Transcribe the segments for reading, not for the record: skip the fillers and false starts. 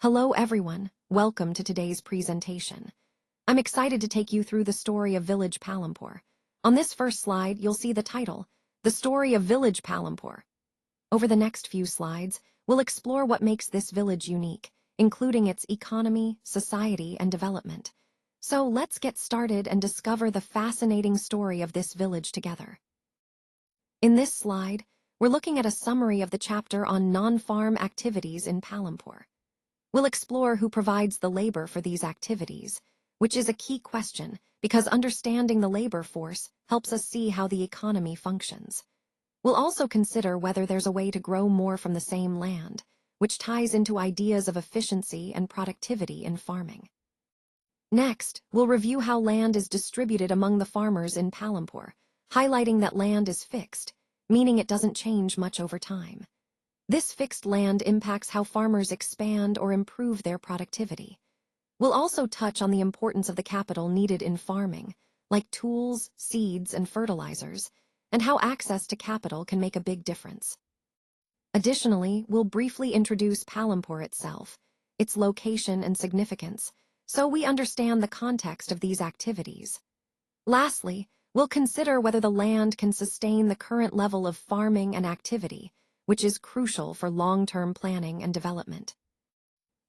Hello everyone, welcome to today's presentation. I'm excited to take you through the story of Village Palampur. On this first slide, you'll see the title, The Story of Village Palampur. Over the next few slides, we'll explore what makes this village unique, including its economy, society, and development. So let's get started and discover the fascinating story of this village together. In this slide, we're looking at a summary of the chapter on non-farm activities in Palampur. We'll explore who provides the labor for these activities, which is a key question because understanding the labor force helps us see how the economy functions. We'll also consider whether there's a way to grow more from the same land, which ties into ideas of efficiency and productivity in farming. Next, we'll review how land is distributed among the farmers in Palampur, highlighting that land is fixed, meaning it doesn't change much over time. This fixed land impacts how farmers expand or improve their productivity. We'll also touch on the importance of the capital needed in farming, like tools, seeds, and fertilizers, and how access to capital can make a big difference. Additionally, we'll briefly introduce Palampur itself, its location and significance, so we understand the context of these activities. Lastly, we'll consider whether the land can sustain the current level of farming and activity, which is crucial for long-term planning and development.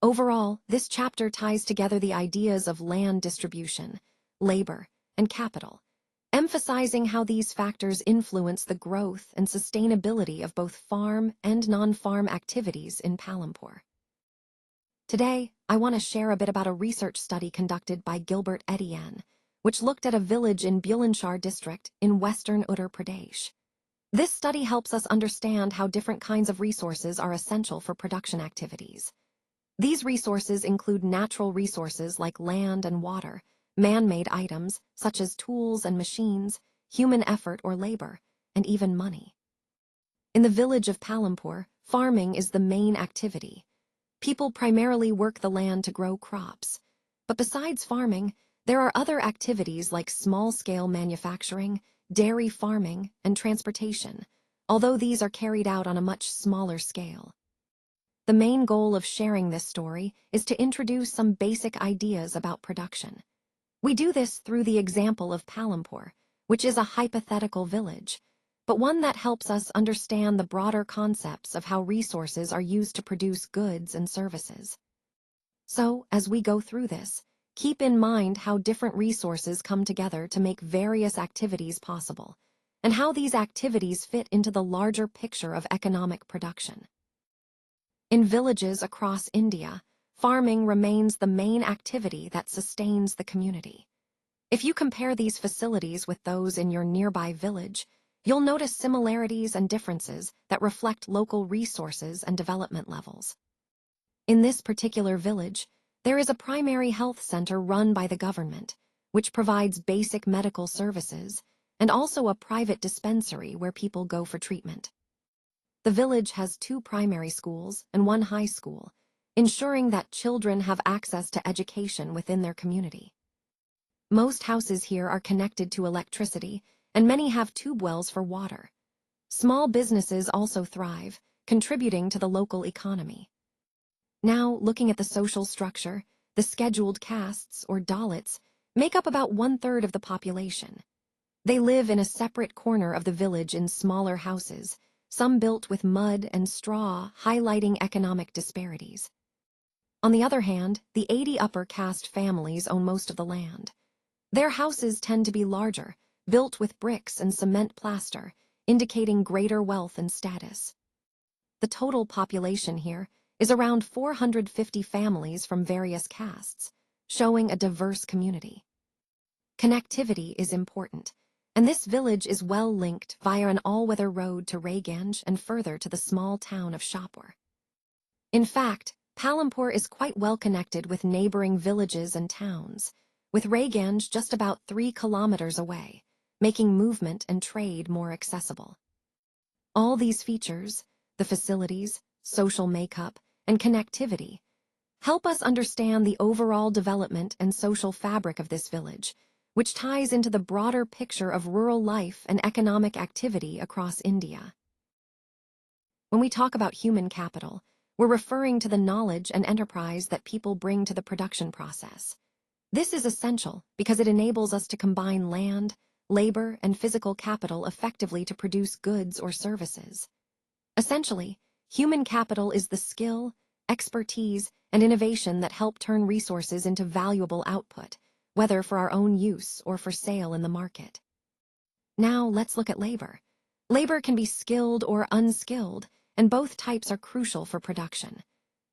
Overall, this chapter ties together the ideas of land distribution, labor, and capital, emphasizing how these factors influence the growth and sustainability of both farm and non-farm activities in Palampur. Today, I want to share a bit about a research study conducted by Gilbert Etienne, which looked at a village in Bulandshahr district in western Uttar Pradesh. This study helps us understand how different kinds of resources are essential for production activities. These resources include natural resources like land and water, man-made items such as tools and machines, human effort or labor, and even money. In the village of Palampur, farming is the main activity. People primarily work the land to grow crops. But besides farming, there are other activities like small-scale manufacturing, dairy farming, and transportation, although these are carried out on a much smaller scale. The main goal of sharing this story is to introduce some basic ideas about production. We do this through the example of Palampur, which is a hypothetical village, but one that helps us understand the broader concepts of how resources are used to produce goods and services. So, as we go through this, keep in mind how different resources come together to make various activities possible, and how these activities fit into the larger picture of economic production. In villages across India, farming remains the main activity that sustains the community. If you compare these facilities with those in your nearby village, you'll notice similarities and differences that reflect local resources and development levels. In this particular village, there is a primary health center run by the government, which provides basic medical services, and also a private dispensary where people go for treatment. The village has 2 primary schools and 1 high school, ensuring that children have access to education within their community. Most houses here are connected to electricity, and many have tube wells for water. Small businesses also thrive, contributing to the local economy. Now, looking at the social structure, the scheduled castes, or Dalits, make up about 1/3 of the population. They live in a separate corner of the village in smaller houses, some built with mud and straw, highlighting economic disparities. On the other hand, the 80 upper caste families own most of the land. Their houses tend to be larger, built with bricks and cement plaster, indicating greater wealth and status. The total population here is around 450 families from various castes, showing a diverse community. Connectivity is important, and this village is well linked via an all-weather road to Rayganj and further to the small town of Shahpur. In fact, Palampur is quite well connected with neighboring villages and towns, with Rayganj just about 3 kilometers away, making movement and trade more accessible. All these features, the facilities, social makeup, and connectivity, help us understand the overall development and social fabric of this village, which ties into the broader picture of rural life and economic activity across India. When we talk about human capital, we're referring to the knowledge and enterprise that people bring to the production process. This is essential because it enables us to combine land, labor, and physical capital effectively to produce goods or services. Essentially, human capital is the skill, expertise, and innovation that help turn resources into valuable output, whether for our own use or for sale in the market. Now let's look at labor. Labor can be skilled or unskilled, and both types are crucial for production.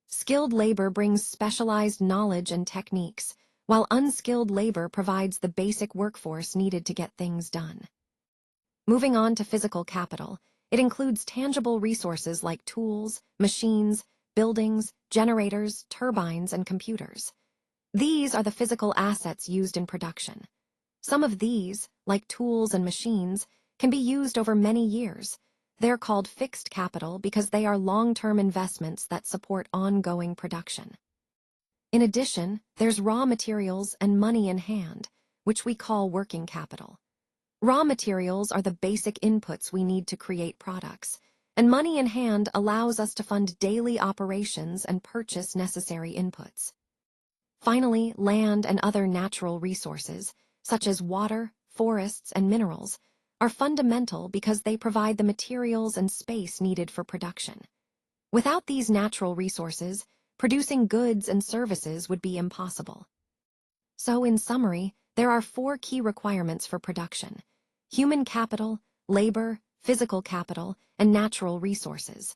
Skilled labor brings specialized knowledge and techniques, while unskilled labor provides the basic workforce needed to get things done. Moving on to physical capital, it includes tangible resources like tools, machines, buildings, generators, turbines, and computers. These are the physical assets used in production. Some of these, like tools and machines, can be used over many years. They're called fixed capital because they are long-term investments that support ongoing production. In addition, there's raw materials and money in hand, which we call working capital. Raw materials are the basic inputs we need to create products, and money in hand allows us to fund daily operations and purchase necessary inputs. Finally, land and other natural resources, such as water, forests, and minerals, are fundamental because they provide the materials and space needed for production. Without these natural resources, producing goods and services would be impossible. So, in summary, there are 4 key requirements for production: human capital, labor, physical capital, and natural resources.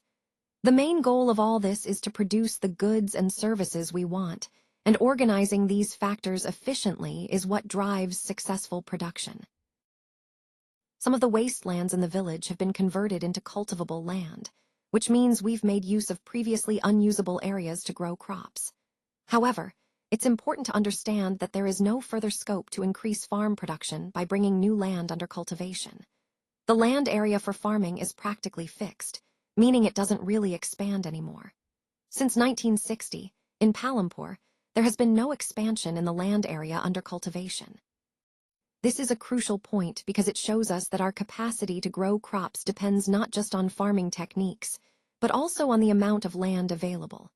The main goal of all this is to produce the goods and services we want, and organizing these factors efficiently is what drives successful production. Some of the wastelands in the village have been converted into cultivable land, which means we've made use of previously unusable areas to grow crops. However, it's important to understand that there is no further scope to increase farm production by bringing new land under cultivation. The land area for farming is practically fixed, meaning it doesn't really expand anymore. Since 1960, in Palampur, there has been no expansion in the land area under cultivation. This is a crucial point because it shows us that our capacity to grow crops depends not just on farming techniques, but also on the amount of land available.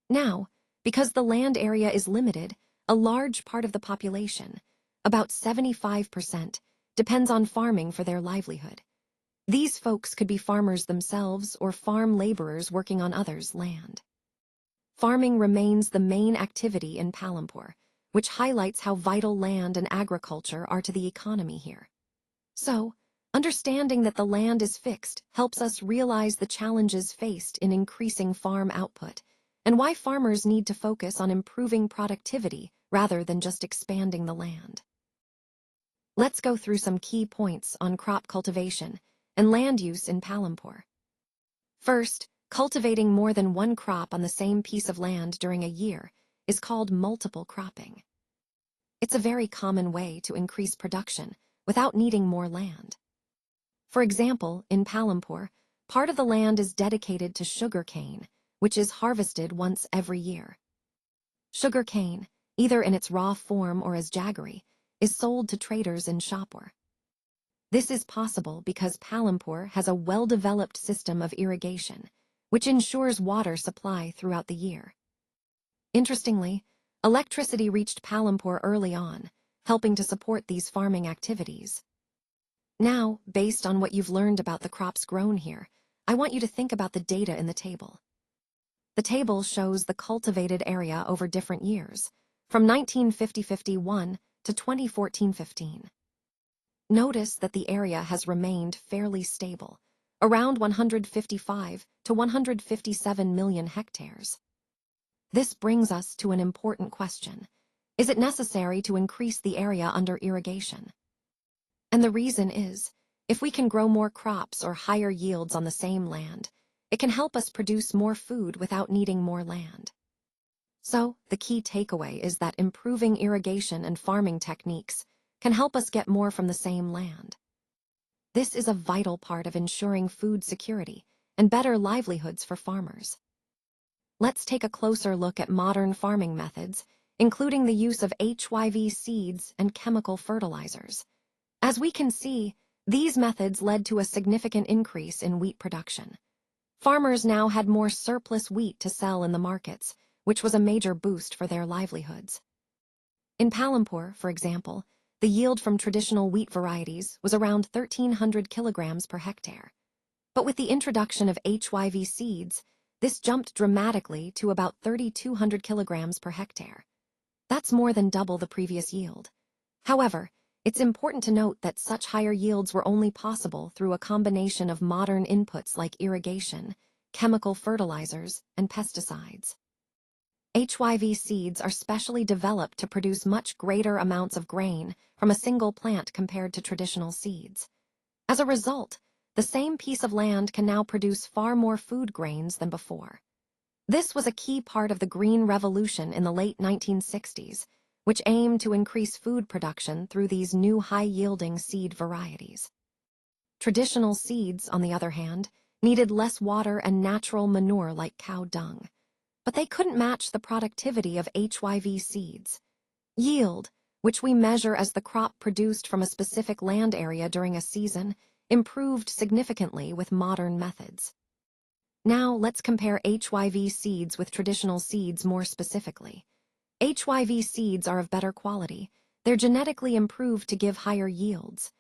Now, because the land area is limited, a large part of the population, about 75%, depends on farming for their livelihood. These folks could be farmers themselves or farm laborers working on others' land. Farming remains the main activity in Palampur, which highlights how vital land and agriculture are to the economy here. So, understanding that the land is fixed helps us realize the challenges faced in increasing farm output, and why farmers need to focus on improving productivity rather than just expanding the land. Let's go through some key points on crop cultivation and land use in Palampur. First, cultivating more than one crop on the same piece of land during a year is called multiple cropping. It's a very common way to increase production without needing more land. For example, in Palampur, part of the land is dedicated to sugar cane, which is harvested once every year. Sugar cane, either in its raw form or as jaggery, is sold to traders in Shapur. This is possible because Palampur has a well-developed system of irrigation, which ensures water supply throughout the year. Interestingly, electricity reached Palampur early on, helping to support these farming activities. Now, based on what you've learned about the crops grown here, I want you to think about the data in the table. The table shows the cultivated area over different years, from 1950-51 to 2014-15. Notice that the area has remained fairly stable, around 155 to 157 million hectares. This brings us to an important question. Is it necessary to increase the area under irrigation? And the reason is, if we can grow more crops or higher yields on the same land, it can help us produce more food without needing more land. So, the key takeaway is that improving irrigation and farming techniques can help us get more from the same land. This is a vital part of ensuring food security and better livelihoods for farmers. Let's take a closer look at modern farming methods, including the use of HYV seeds and chemical fertilizers. As we can see, these methods led to a significant increase in wheat production. Farmers now had more surplus wheat to sell in the markets, which was a major boost for their livelihoods. In Palampur, for example, the yield from traditional wheat varieties was around 1,300 kilograms per hectare. But with the introduction of HYV seeds, this jumped dramatically to about 3,200 kilograms per hectare. That's more than double the previous yield. However, it's important to note that such higher yields were only possible through a combination of modern inputs like irrigation, chemical fertilizers, and pesticides. HYV seeds are specially developed to produce much greater amounts of grain from a single plant compared to traditional seeds. As a result, the same piece of land can now produce far more food grains than before. This was a key part of the Green Revolution in the late 1960s, which aimed to increase food production through these new high-yielding seed varieties. Traditional seeds, on the other hand, needed less water and natural manure like cow dung. But they couldn't match the productivity of HYV seeds. Yield, which we measure as the crop produced from a specific land area during a season, improved significantly with modern methods. Now let's compare HYV seeds with traditional seeds more specifically. HYV seeds are of better quality. They're genetically improved to give higher yields.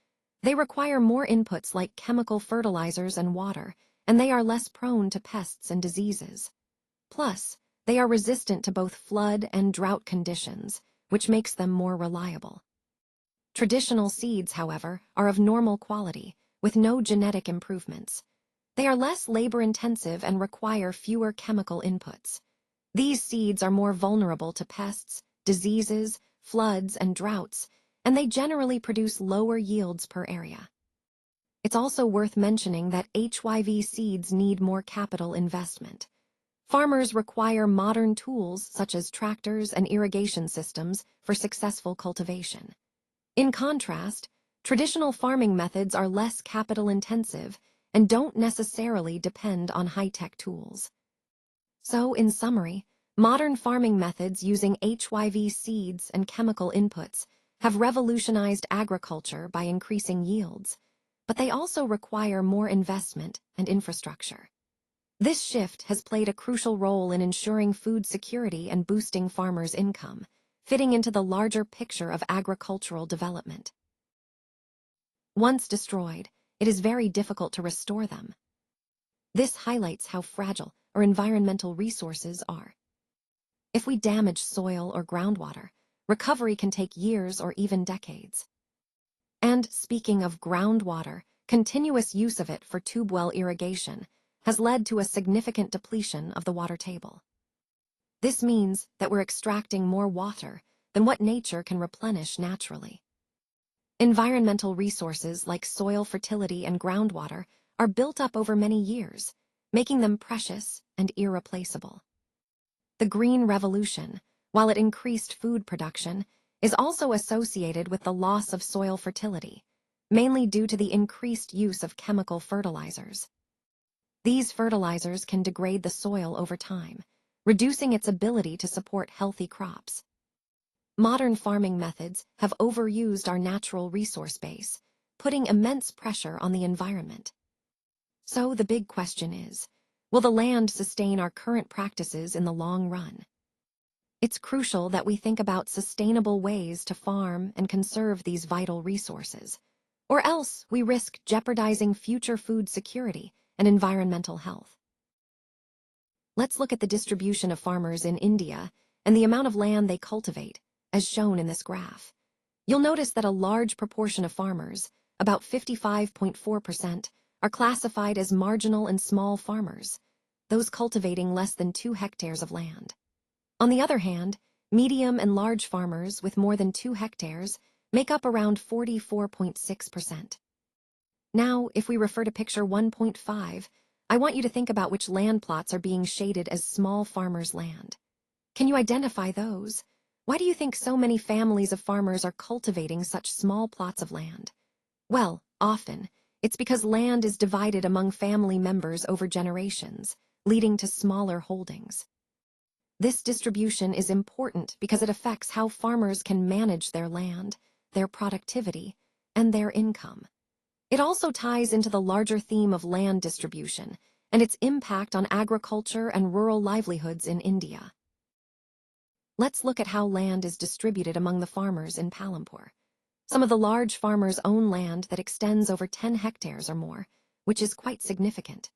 They require more inputs like chemical fertilizers and water, and they are less prone to pests and diseases. Plus, they are resistant to both flood and drought conditions, which makes them more reliable. Traditional seeds, however, are of normal quality, with no genetic improvements. They are less labor-intensive and require fewer chemical inputs. These seeds are more vulnerable to pests, diseases, floods, and droughts, and they generally produce lower yields per area. It's also worth mentioning that HYV seeds need more capital investment. Farmers require modern tools such as tractors and irrigation systems for successful cultivation. In contrast, traditional farming methods are less capital-intensive and don't necessarily depend on high-tech tools. So, in summary, modern farming methods using HYV seeds and chemical inputs have revolutionized agriculture by increasing yields, but they also require more investment and infrastructure. This shift has played a crucial role in ensuring food security and boosting farmers' income, fitting into the larger picture of agricultural development. Once destroyed, it is very difficult to restore them. This highlights how fragile our environmental resources are. If we damage soil or groundwater, recovery can take years or even decades. And speaking of groundwater, continuous use of it for tube well irrigation has led to a significant depletion of the water table. This means that we're extracting more water than what nature can replenish naturally. Environmental resources like soil fertility and groundwater are built up over many years, making them precious and irreplaceable. The Green Revolution, while it increased food production, is also associated with the loss of soil fertility, mainly due to the increased use of chemical fertilizers. These fertilizers can degrade the soil over time, reducing its ability to support healthy crops. Modern farming methods have overused our natural resource base, putting immense pressure on the environment. So the big question is, will the land sustain our current practices in the long run? It's crucial that we think about sustainable ways to farm and conserve these vital resources, or else we risk jeopardizing future food security and environmental health. Let's look at the distribution of farmers in India and the amount of land they cultivate, as shown in this graph. You'll notice that a large proportion of farmers, about 55.4%, are classified as marginal and small farmers, those cultivating less than 2 hectares of land. On the other hand, medium and large farmers with more than 2 hectares make up around 44.6%. Now, if we refer to picture 1.5, I want you to think about which land plots are being shaded as small farmers' land. Can you identify those? Why do you think so many families of farmers are cultivating such small plots of land? Well, often, it's because land is divided among family members over generations, leading to smaller holdings. This distribution is important because it affects how farmers can manage their land, their productivity, and their income. It also ties into the larger theme of land distribution and its impact on agriculture and rural livelihoods in India. Let's look at how land is distributed among the farmers in Palampur. Some of the large farmers own land that extends over 10 hectares or more, which is quite significant.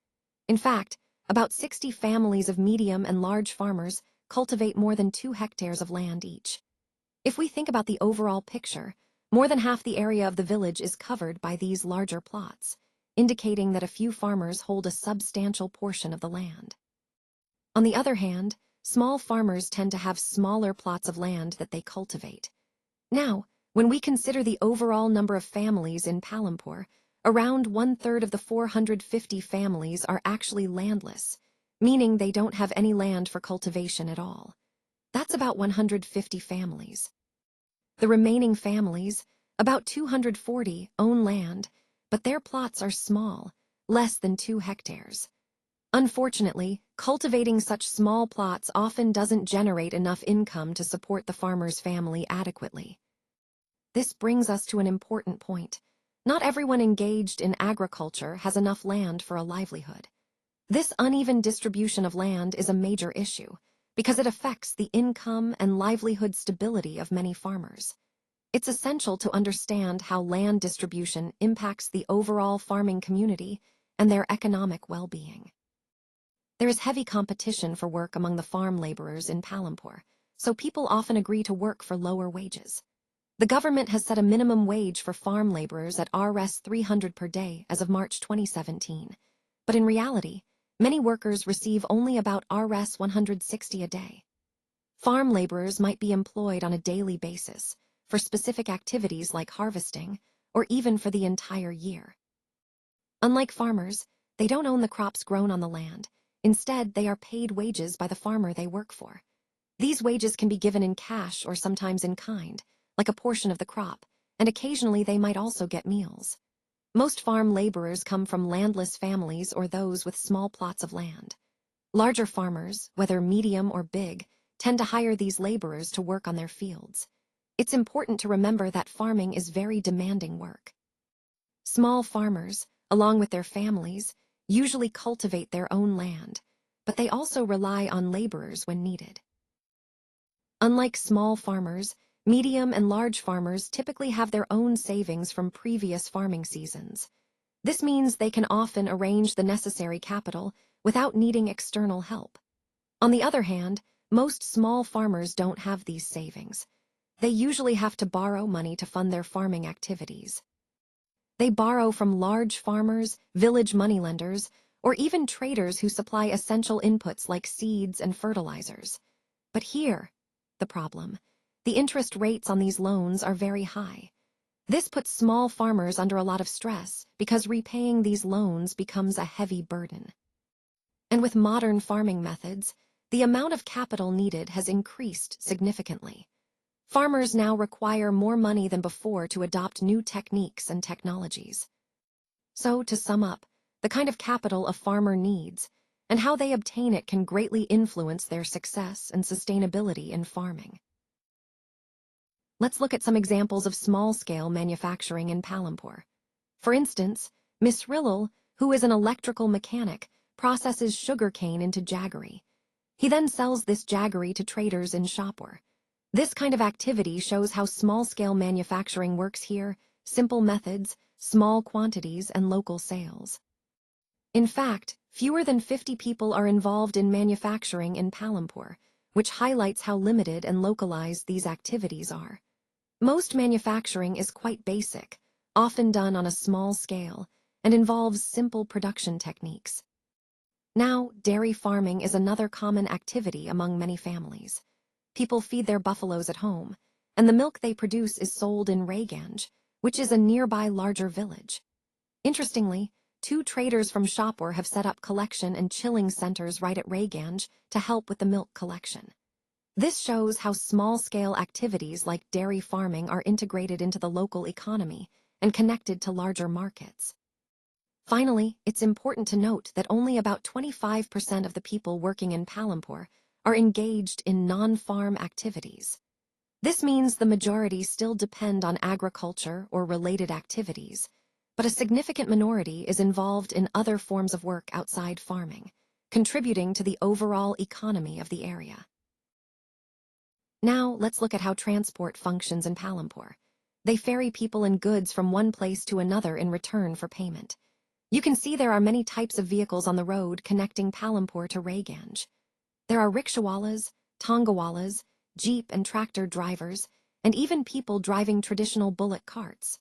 In fact, about 60 families of medium and large farmers cultivate more than 2 hectares of land each. If we think about the overall picture, more than half the area of the village is covered by these larger plots, indicating that a few farmers hold a substantial portion of the land. On the other hand, small farmers tend to have smaller plots of land that they cultivate. Now, when we consider the overall number of families in Palampur, around 1/3 of the 450 families are actually landless, meaning they don't have any land for cultivation at all. That's about 150 families. The remaining families, about 240, own land, but their plots are small, less than 2 hectares. Unfortunately, cultivating such small plots often doesn't generate enough income to support the farmer's family adequately. This brings us to an important point. Not everyone engaged in agriculture has enough land for a livelihood. This uneven distribution of land is a major issue because it affects the income and livelihood stability of many farmers. It's essential to understand how land distribution impacts the overall farming community and their economic well-being. There is heavy competition for work among the farm laborers in Palampur, so people often agree to work for lower wages. The government has set a minimum wage for farm laborers at Rs 300 per day as of March 2017, but in reality, many workers receive only about Rs 160 a day. Farm laborers might be employed on a daily basis for specific activities like harvesting, or even for the entire year. Unlike farmers, they don't own the crops grown on the land. Instead, they are paid wages by the farmer they work for. These wages can be given in cash or sometimes in kind, like a portion of the crop, and occasionally they might also get meals. Most farm laborers come from landless families or those with small plots of land. Larger farmers, whether medium or big, tend to hire these laborers to work on their fields. It's important to remember that farming is very demanding work. Small farmers, along with their families, usually cultivate their own land, but they also rely on laborers when needed. Unlike small farmers, medium and large farmers typically have their own savings from previous farming seasons. This means they can often arrange the necessary capital without needing external help. On the other hand, most small farmers don't have these savings. They usually have to borrow money to fund their farming activities. They borrow from large farmers, village moneylenders, or even traders who supply essential inputs like seeds and fertilizers. But here, the problem. The interest rates on these loans are very high. This puts small farmers under a lot of stress because repaying these loans becomes a heavy burden. And with modern farming methods, the amount of capital needed has increased significantly. Farmers now require more money than before to adopt new techniques and technologies. So, to sum up, the kind of capital a farmer needs and how they obtain it can greatly influence their success and sustainability in farming. Let's look at some examples of small-scale manufacturing in Palampur. For instance, Miss Rillal, who is an electrical mechanic, processes sugarcane into jaggery. He then sells this jaggery to traders in Shapur. This kind of activity shows how small-scale manufacturing works here: simple methods, small quantities, and local sales. In fact, fewer than 50 people are involved in manufacturing in Palampur, which highlights how limited and localized these activities are. Most manufacturing is quite basic, often done on a small scale, and involves simple production techniques. Now, dairy farming is another common activity among many families. People feed their buffaloes at home, and the milk they produce is sold in Raiganj, which is a nearby larger village. Interestingly, 2 traders from Shapur have set up collection and chilling centers right at Raiganj to help with the milk collection. This shows how small-scale activities like dairy farming are integrated into the local economy and connected to larger markets. Finally, it's important to note that only about 25% of the people working in Palampur are engaged in non-farm activities. This means the majority still depend on agriculture or related activities, but a significant minority is involved in other forms of work outside farming, contributing to the overall economy of the area. Now, let's look at how transport functions in Palampur. They ferry people and goods from one place to another in return for payment. You can see there are many types of vehicles on the road connecting Palampur to Rayganj. There are rickshawalas, tongawalas, jeep and tractor drivers, and even people driving traditional bullock carts.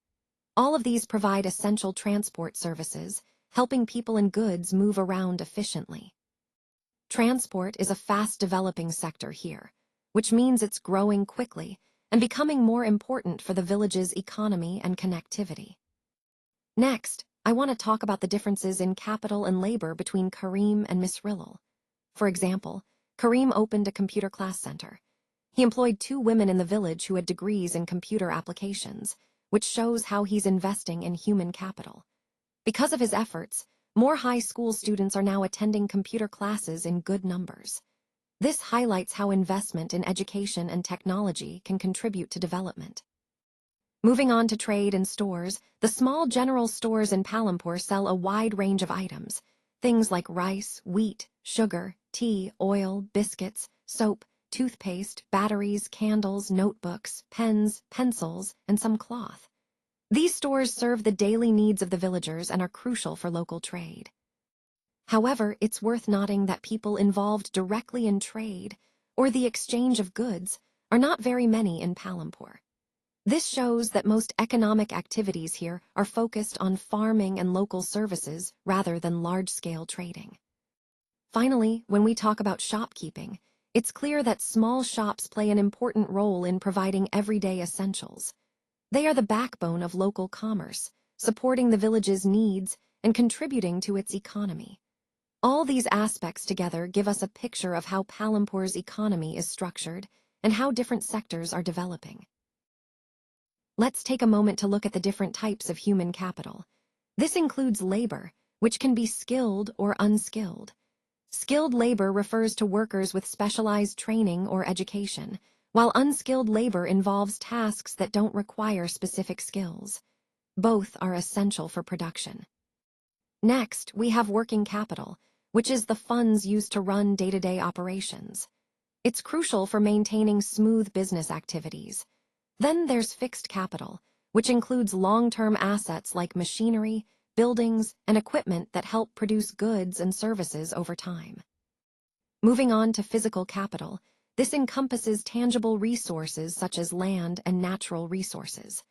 All of these provide essential transport services, helping people and goods move around efficiently. Transport is a fast-developing sector here, which means it's growing quickly and becoming more important for the village's economy and connectivity. Next, I want to talk about the differences in capital and labor between Karim and Miss Rillal. For example, Karim opened a computer class center. He employed 2 women in the village who had degrees in computer applications, which shows how he's investing in human capital. Because of his efforts, more high school students are now attending computer classes in good numbers. This highlights how investment in education and technology can contribute to development. Moving on to trade and stores, the small general stores in Palampur sell a wide range of items, things like rice, wheat, sugar, tea, oil, biscuits, soap, toothpaste, batteries, candles, notebooks, pens, pencils, and some cloth. These stores serve the daily needs of the villagers and are crucial for local trade. However, it's worth noting that people involved directly in trade or the exchange of goods are not very many in Palampur. This shows that most economic activities here are focused on farming and local services rather than large-scale trading. Finally, when we talk about shopkeeping, it's clear that small shops play an important role in providing everyday essentials. They are the backbone of local commerce, supporting the village's needs and contributing to its economy. All these aspects together give us a picture of how Palampur's economy is structured and how different sectors are developing. Let's take a moment to look at the different types of human capital. This includes labor, which can be skilled or unskilled. Skilled labor refers to workers with specialized training or education, while unskilled labor involves tasks that don't require specific skills. Both are essential for production. Next, we have working capital, which is the funds used to run day-to-day operations. It's crucial for maintaining smooth business activities. Then there's fixed capital, which includes long-term assets like machinery, buildings, and equipment that help produce goods and services over time. Moving on to physical capital, this encompasses tangible resources such as land and natural resources.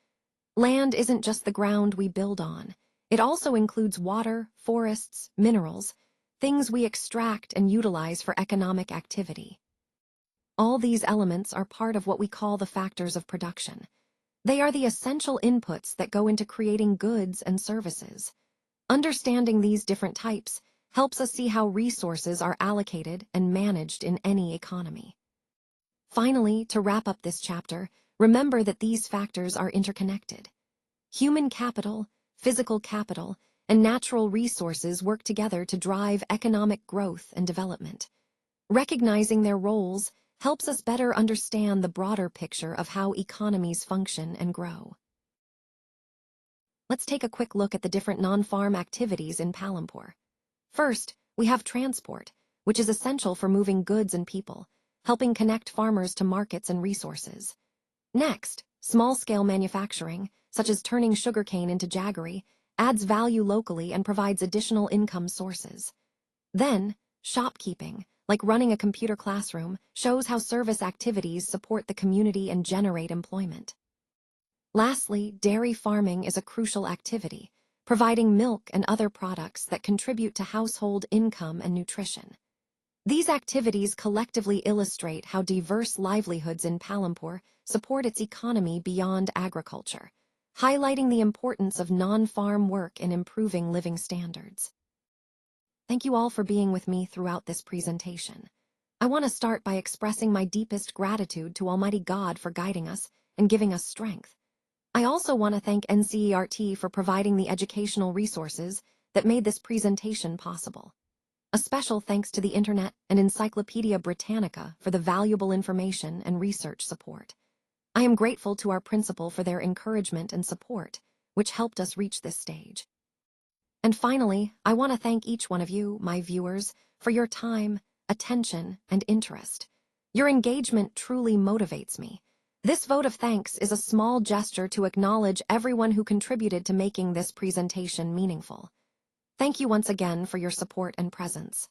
Land isn't just the ground we build on. It also includes water, forests, minerals, things we extract and utilize for economic activity. All these elements are part of what we call the factors of production. They are the essential inputs that go into creating goods and services. Understanding these different types helps us see how resources are allocated and managed in any economy. Finally, to wrap up this chapter, remember that these factors are interconnected. Human capital, physical capital, and natural resources work together to drive economic growth and development. Recognizing their roles helps us better understand the broader picture of how economies function and grow. Let's take a quick look at the different non-farm activities in Palampur. First, we have transport, which is essential for moving goods and people, helping connect farmers to markets and resources. Next, small-scale manufacturing, such as turning sugarcane into jaggery, adds value locally and provides additional income sources. Then, shopkeeping, like running a computer classroom, shows how service activities support the community and generate employment. Lastly, dairy farming is a crucial activity, providing milk and other products that contribute to household income and nutrition. These activities collectively illustrate how diverse livelihoods in Palampur support its economy beyond agriculture, highlighting the importance of non-farm work in improving living standards. Thank you all for being with me throughout this presentation. I want to start by expressing my deepest gratitude to Almighty God for guiding us and giving us strength. I also want to thank NCERT for providing the educational resources that made this presentation possible. A special thanks to the Internet and Encyclopedia Britannica for the valuable information and research support. I am grateful to our principal for their encouragement and support, which helped us reach this stage. And finally, I want to thank each one of you, my viewers, for your time, attention, and interest. Your engagement truly motivates me. This vote of thanks is a small gesture to acknowledge everyone who contributed to making this presentation meaningful. Thank you once again for your support and presence.